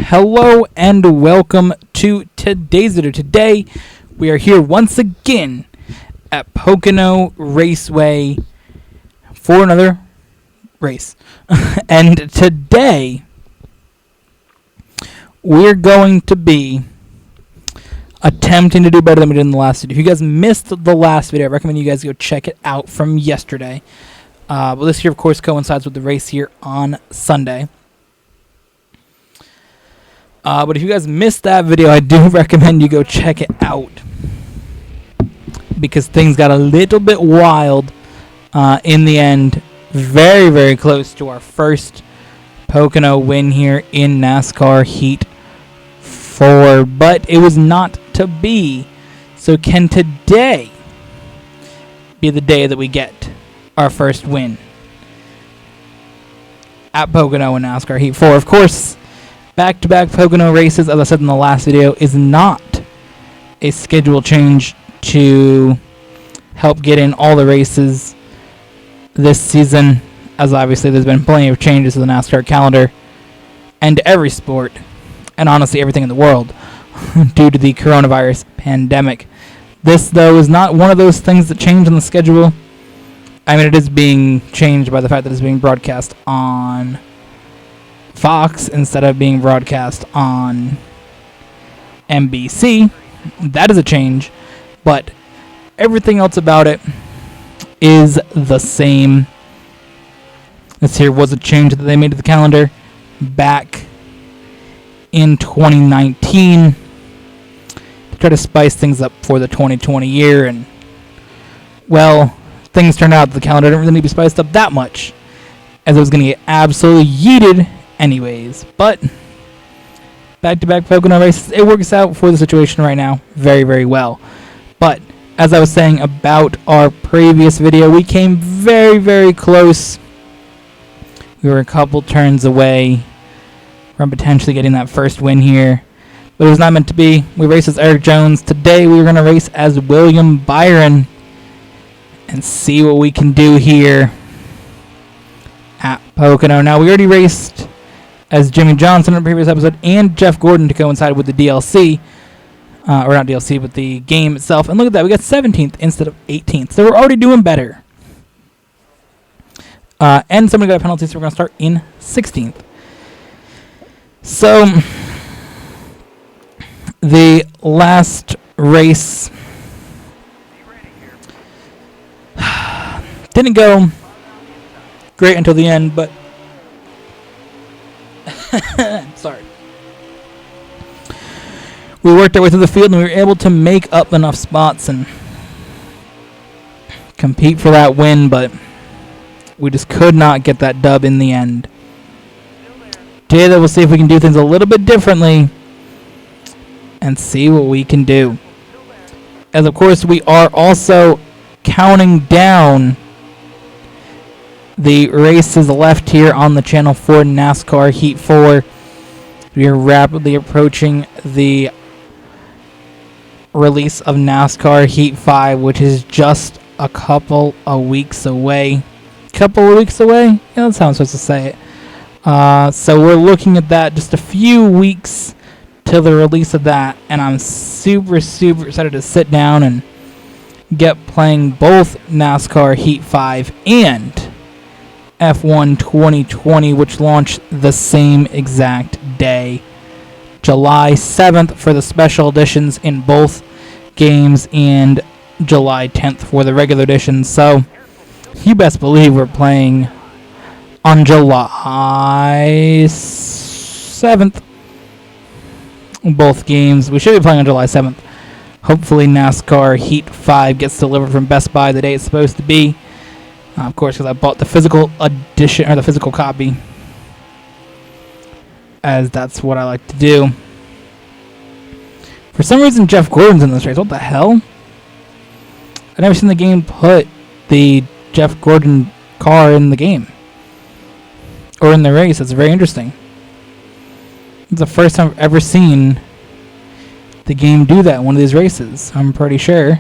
Hello and welcome to today's video. Today we are here once again at Pocono Raceway for another race. And today we're going to be attempting to do better than we did in the last video. If you guys missed the last video, I recommend you guys go check it out from yesterday. But this here, of course, coincides with the race here on Sunday. But if you guys missed that video, I do recommend you go check it out, because things got a little bit wild in the end. Very, very close to our first Pocono win here in NASCAR Heat 4, but it was not to be. So can today be the day that we get our first win at Pocono in NASCAR Heat 4? Of course, back-to-back Pocono races, as I said in the last video, is not a schedule change to help get in all the races this season, as obviously there's been plenty of changes to the NASCAR calendar and to every sport, and honestly everything in the world, due to the coronavirus pandemic. This, though, is not one of those things that change on the schedule. I mean, it is being changed by the fact that it's being broadcast on Fox instead of being broadcast on NBC. That is a change, but everything else about it is the same. This here was a change that they made to the calendar back in 2019 to try to spice things up for the 2020 year, and well, things turned out that the calendar didn't really need to be spiced up that much, as it was going to get absolutely yeeted anyways. But back-to-back Pocono races, it works out for the situation right now very, very well. But as I was saying about our previous video, we came very, very close. We were a couple turns away from potentially getting that first win here, but it was not meant to be. We raced as Eric Jones. Today we were going to race as William Byron and see what we can do here at Pocono. Now, we already raced as Jimmy Johnson in the previous episode and Jeff Gordon to coincide with the DLC, or not DLC, but the game itself. And look at that, we got 17th instead of 18th, so we're already doing better. And somebody got a penalty, so we're going to start in 16th. So, the last race didn't go great until the end, but sorry. We worked our way through the field and we were able to make up enough spots and compete for that win, but we just could not get that dub in the end. Today, we'll see if we can do things a little bit differently and see what we can do. As of course, we are also counting down the races left here on the channel for NASCAR Heat 4. We are rapidly approaching the release of NASCAR Heat 5, which is just a couple of weeks away. Yeah, that's how I'm supposed to say it. So we're looking at that, just a few weeks till the release of that, and I'm super, super excited to sit down and get playing both NASCAR Heat 5 and F1 2020, which launched the same exact day, July 7th for the special editions in both games, and July 10th for the regular editions. So you best believe we're playing on July 7th. Both games. We should be playing on July 7th. Hopefully NASCAR Heat 5 gets delivered from Best Buy the day it's supposed to be. Of course, because I bought the physical edition, or the physical copy, as that's what I like to do. For some reason, Jeff Gordon's in this race. What the hell? I've never seen the game put the Jeff Gordon car in the game, or in the race. That's very interesting. It's the first time I've ever seen the game do that in one of these races, I'm pretty sure.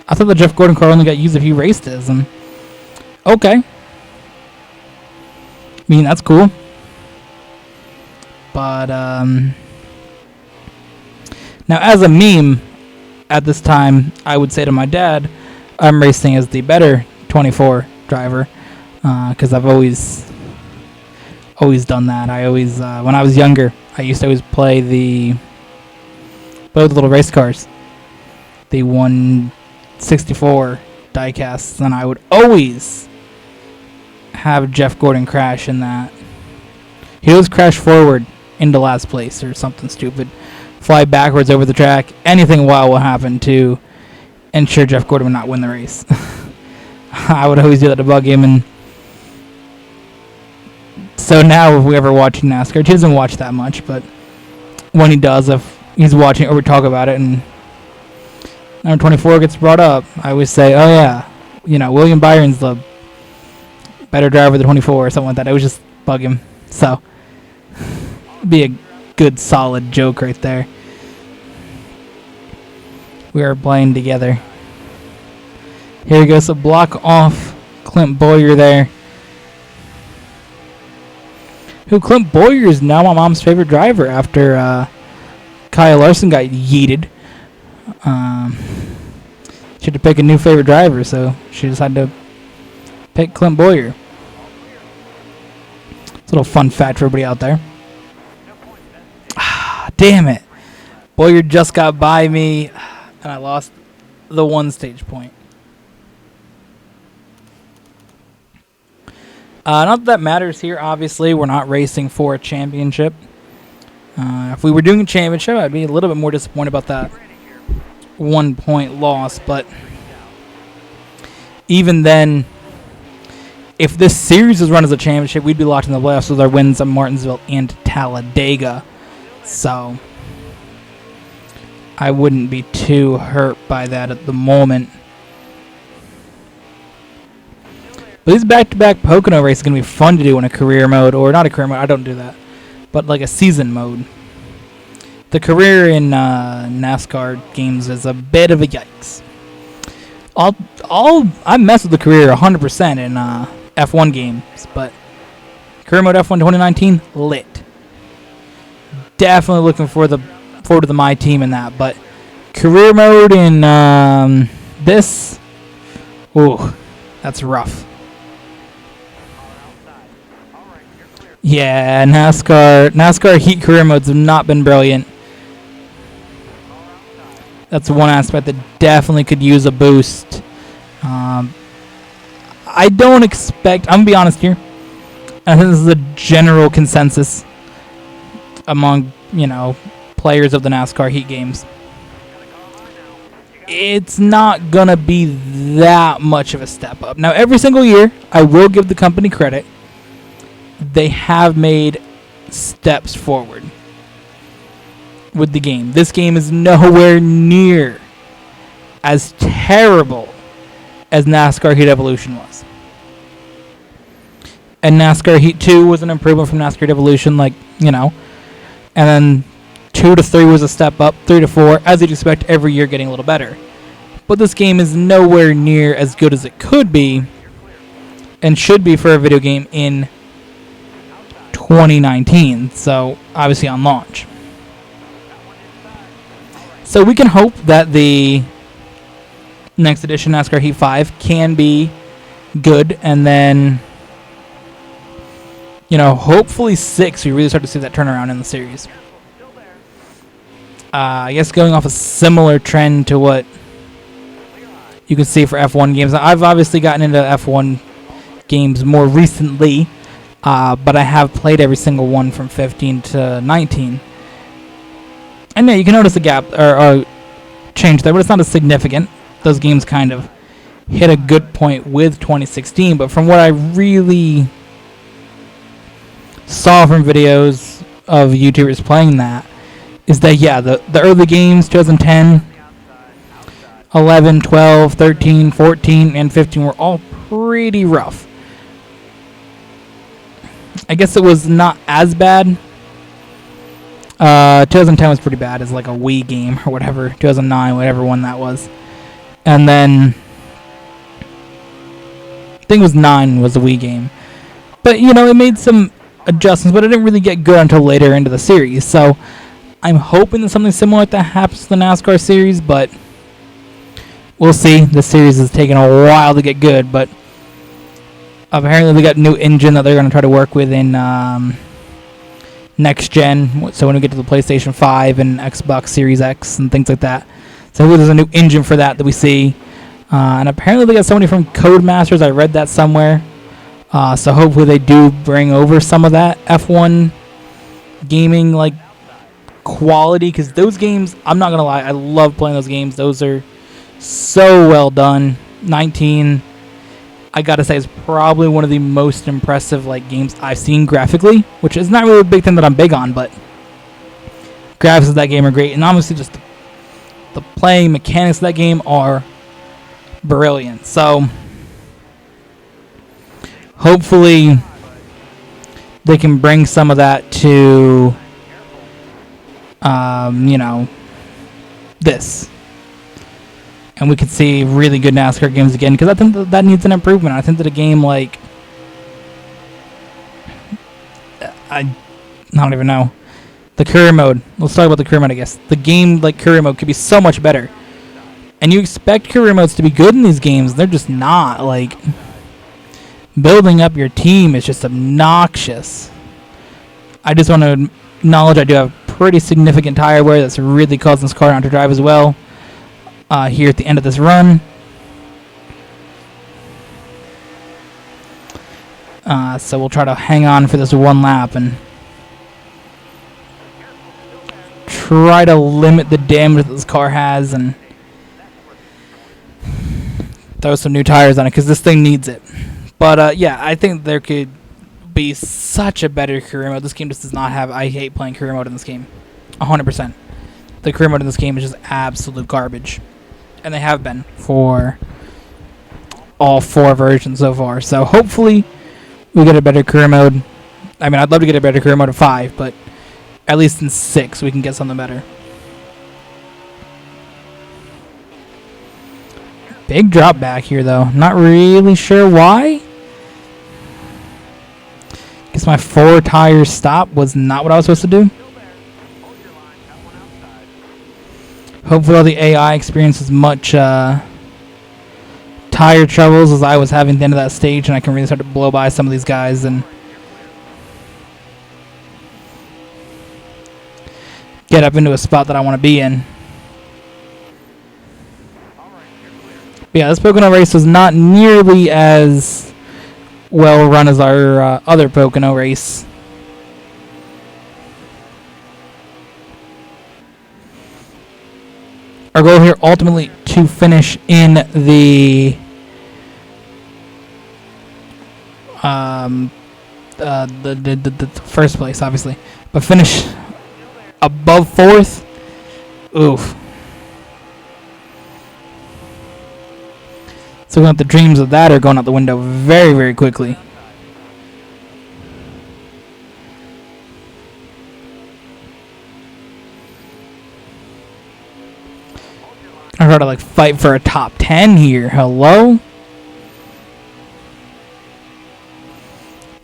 I thought the Jeff Gordon car only got used if he raced as him. Okay. mean, that's cool. But now, as a meme, at this time, I would say to my dad, I'm racing as the better 24 driver, because I've always done that. I always, when I was younger, I used to always play both little race cars, the 164 diecasts, and I would always have Jeff Gordon crash in that. He always crashed forward into last place or something stupid, fly backwards over the track. Anything wild will happen to ensure Jeff Gordon would not win the race. I would always do that to bug him, and so now if we ever watch NASCAR, he doesn't watch that much, but when he does, if he's watching or we talk about it and number 24 gets brought up, I always say, oh yeah, William Byron's the better driver than 24 or something like that. I would just bug him. So, be a good solid joke right there. We are playing together. Here we go. So block off Clint Boyer there. Clint Boyer is now my mom's favorite driver after Kyle Larson got yeeted. She had to pick a new favorite driver, so she decided to pick Clint Boyer. It's a little fun fact for everybody out there. Damn it. Boyer just got by me, and I lost the one stage point. Not that matters here, obviously. We're not racing for a championship. If we were doing a championship, I'd be a little bit more disappointed about that 1 point loss. But even then, if this series was run as a championship, we'd be locked in the playoffs with our wins at Martinsville and Talladega. So I wouldn't be too hurt by that at the moment. But these back-to-back Pocono races are going to be fun to do in a career mode, or not a career mode, I don't do that, but like a season mode. The career in NASCAR games is a bit of a yikes. I mess with the career 100% in F1 games, but career mode F1 2019, lit. Definitely looking forward to my team in that, but career mode in this, ooh, that's rough. Yeah, NASCAR Heat career modes have not been brilliant. That's one aspect that definitely could use a boost. I don't expect, I'm going to be honest here, I think this is a general consensus among, players of the NASCAR Heat games. It's not going to be that much of a step up. Now, every single year, I will give the company credit. They have made steps forward with the game. This game is nowhere near as terrible as NASCAR Heat Evolution was. And NASCAR Heat 2 was an improvement from NASCAR Heat Evolution, and then 2 to 3 was a step up, 3 to 4, as you'd expect, every year getting a little better. But this game is nowhere near as good as it could be and should be for a video game in 2019, so obviously on launch. So we can hope that the next edition NASCAR Heat 5 can be good, and then, hopefully 6, we really start to see that turnaround in the series. I guess going off a similar trend to what you can see for F1 games. I've obviously gotten into F1 games more recently, but I have played every single one from 15 to 19. And yeah, you can notice a gap or change there, but it's not as significant. Those games kind of hit a good point with 2016, but from what I really saw from videos of YouTubers playing that, is that, the early games, 2010, 11, 12, 13, 14, and 15 were all pretty rough. I guess it was not as bad. 2010 was pretty bad as like a Wii game or whatever. 2009, whatever one that was. And then I think it was 9 was the Wii game. But, you know, it made some adjustments, but it didn't really get good until later into the series. So I'm hoping that something similar like that happens to the NASCAR series, but we'll see. This series is taking a while to get good, but apparently they got a new engine that they're going to try to work with in next gen. So when we get to the PlayStation 5 and Xbox Series X and things like that. So there's a new engine for that we see. And apparently they got somebody from Codemasters. I read that somewhere. So hopefully they do bring over some of that F1 gaming like quality, because those games, I'm not gonna lie, I love playing those games. Those are so well done. 19, I gotta say, is probably one of the most impressive like games I've seen graphically, which is not really a big thing that I'm big on, but graphics of that game are great, and obviously just the playing mechanics of that game are brilliant. So hopefully they can bring some of that to you know, this, and we could see really good NASCAR games again, because I think that needs an improvement. I think that a game like I don't even know, the career mode. Let's talk about the career mode, I guess. The game like career mode could be so much better. And you expect career modes to be good in these games. They're just not. Like, building up your team is just obnoxious. I just want to acknowledge I do have pretty significant tire wear that's really causing this car not to drive as well here at the end of this run. So we'll try to hang on for this one lap and try to limit the damage that this car has and throw some new tires on it, because this thing needs it. But yeah, I think there could be such a better career mode. This game just does not have. I hate playing career mode in this game. 100%. The career mode in this game is just absolute garbage, and they have been for all 4 versions so far. So hopefully we get a better career mode. I mean, I'd love to get a better career mode in 5, but at least in 6 we can get something better. Big drop back here, though. Not really sure why. Guess my 4 tire stop was not what I was supposed to do. Hopefully all the AI experiences as much tire troubles as I was having at the end of that stage, and I can really start to blow by some of these guys and get up into a spot that I want to be in. But yeah, this Pocono race was not nearly as well run as our other Pocono race. Our goal here ultimately to finish in the first place, obviously, but finish above 4th. Oof. So the dreams of that are going out the window very, very quickly. I gotta like fight for a top 10 here. Hello?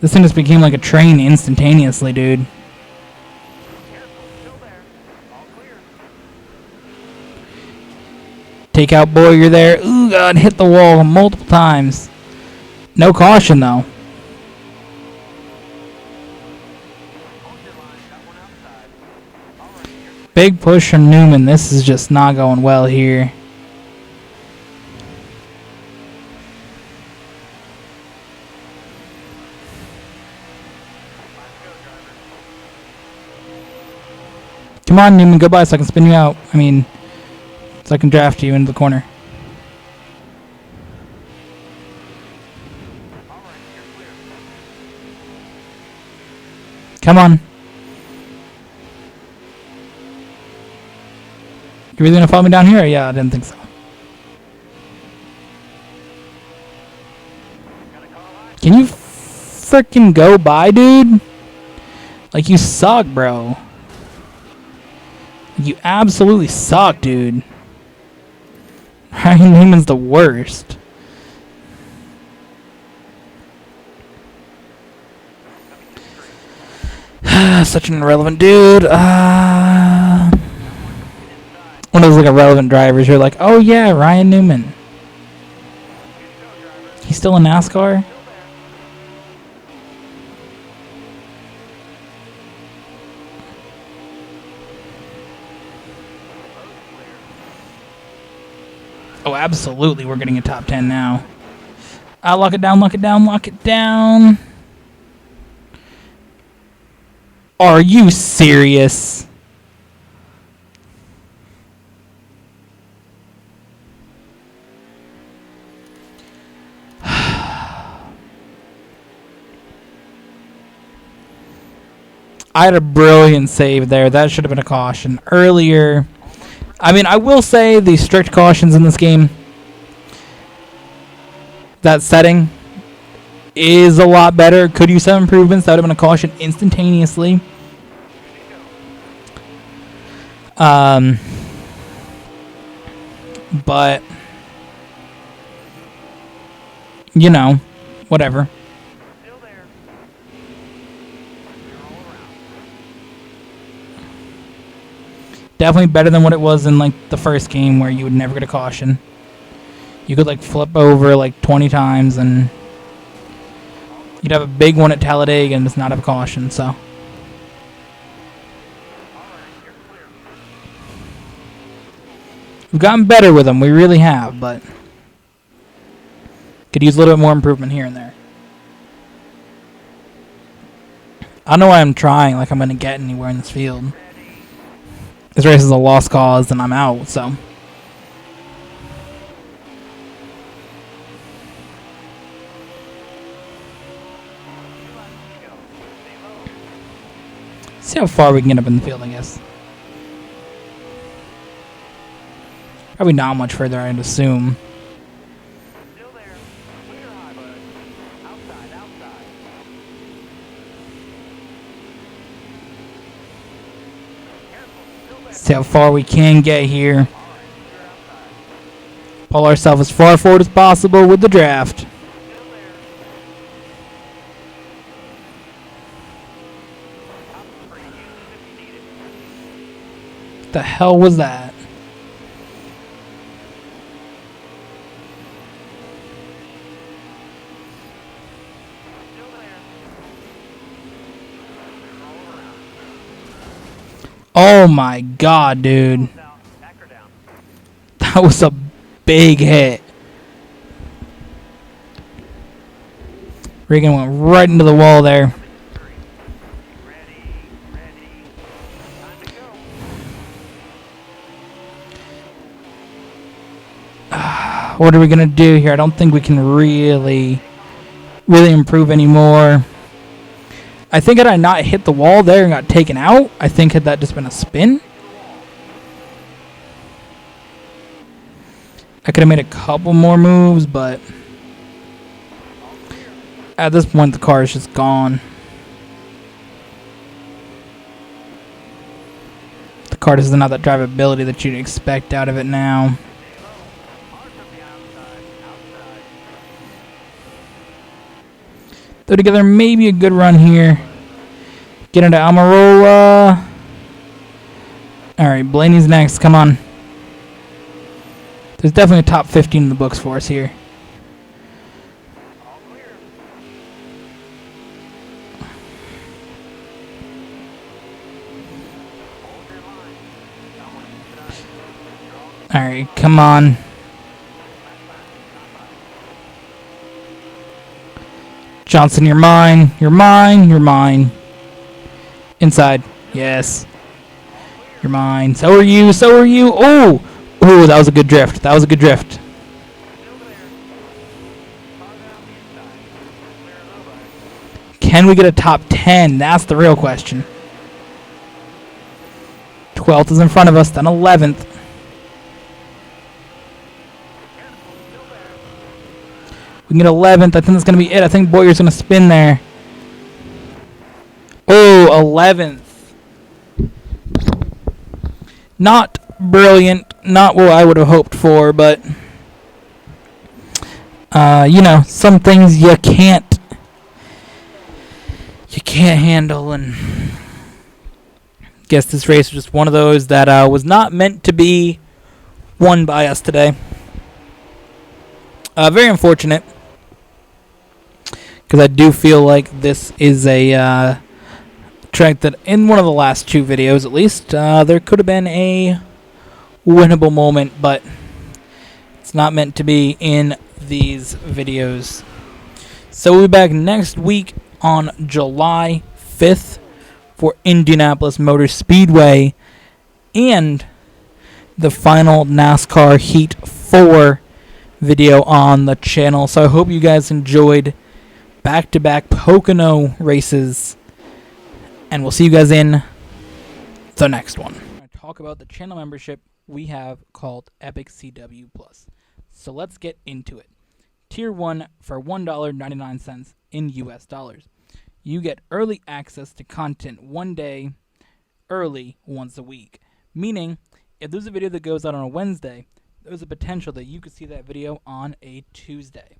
This thing just became like a train instantaneously, dude. Take out, boy, you're there. Ooh, God, hit the wall multiple times. No caution, though. Big push from Newman. This is just not going well here. Come on, Newman, go by so I can spin you out. I mean, so I can draft you into the corner. Come on. You really gonna follow me down here? Yeah, I didn't think so. Can you frickin' go by, dude? Like, you suck, bro. You absolutely suck, dude. Ryan Newman's the worst. Such an irrelevant dude. One of those like irrelevant drivers. You're like, oh yeah, Ryan Newman. He's still in NASCAR? Oh, absolutely. We're getting a top 10 now. Lock it down, lock it down, lock it down. Are you serious? I had a brilliant save there. That should have been a caution earlier. I mean, I will say the strict cautions in this game, that setting is a lot better. Could use some improvements. That would have been a caution instantaneously. But, you know, whatever. Definitely better than what it was in like the first game where you would never get a caution. You could like flip over like 20 times and you'd have a big one at Talladega and just not have a caution, so. We've gotten better with them, we really have, but could use a little bit more improvement here and there. I don't know why I'm trying like I'm going to get anywhere in this field. This race is a lost cause and I'm out, so. See how far we can get up in the field, I guess. Probably not much further, I'd assume. See how far we can get here. Pull ourselves as far forward as possible with the draft. What the hell was that? Oh my god, dude. That was a big hit. Regan went right into the wall there. What are we going to do here? I don't think we can really improve anymore. I think had I not hit the wall there and got taken out, I think had that just been a spin, I could have made a couple more moves, but at this point the car is just gone. The car doesn't have that drivability that you'd expect out of it now. Throw together maybe a good run here. Get into Almirola. Alright, Blaney's next. Come on. There's definitely a top 15 in the books for us here. Alright, come on. Johnson, you're mine. You're mine. You're mine. Inside. Yes. You're mine. So are you. So are you. Oh! Oh, that was a good drift. That was a good drift. Can we get a top 10? That's the real question. 12th is in front of us, then 11th. We can get 11th. I think that's going to be it. I think Boyer's going to spin there. Oh, 11th. Not brilliant. Not what I would have hoped for, but you know, some things you can't handle, and Guess this race was just one of those that was not meant to be won by us today. Very unfortunate, because I do feel like this is a track that in one of the last 2 videos at least, there could have been a winnable moment, but it's not meant to be in these videos. So we'll be back next week on July 5th for Indianapolis Motor Speedway and the final NASCAR Heat 4 video on the channel. So I hope you guys enjoyed back-to-back Pocono races, and we'll see you guys in the next one. I'm going to talk about the channel membership we have called Epic CW Plus. So let's get into it. Tier 1 for $1.99 in US dollars. You get early access to content 1 day early once a week. Meaning, if there's a video that goes out on a Wednesday, there's a potential that you could see that video on a Tuesday.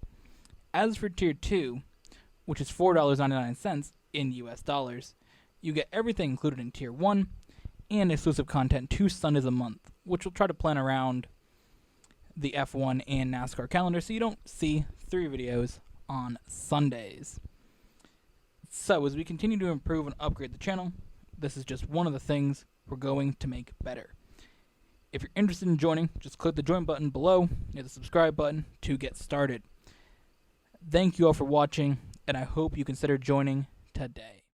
As for Tier 2, which is $4.99 in US dollars, you get everything included in Tier 1 and exclusive content 2 Sundays a month, which we'll try to plan around the F1 and NASCAR calendar so you don't see 3 videos on Sundays. So as we continue to improve and upgrade the channel, this is just one of the things we're going to make better. If you're interested in joining, just click the join button below near the subscribe button to get started. Thank you all for watching, and I hope you consider joining today.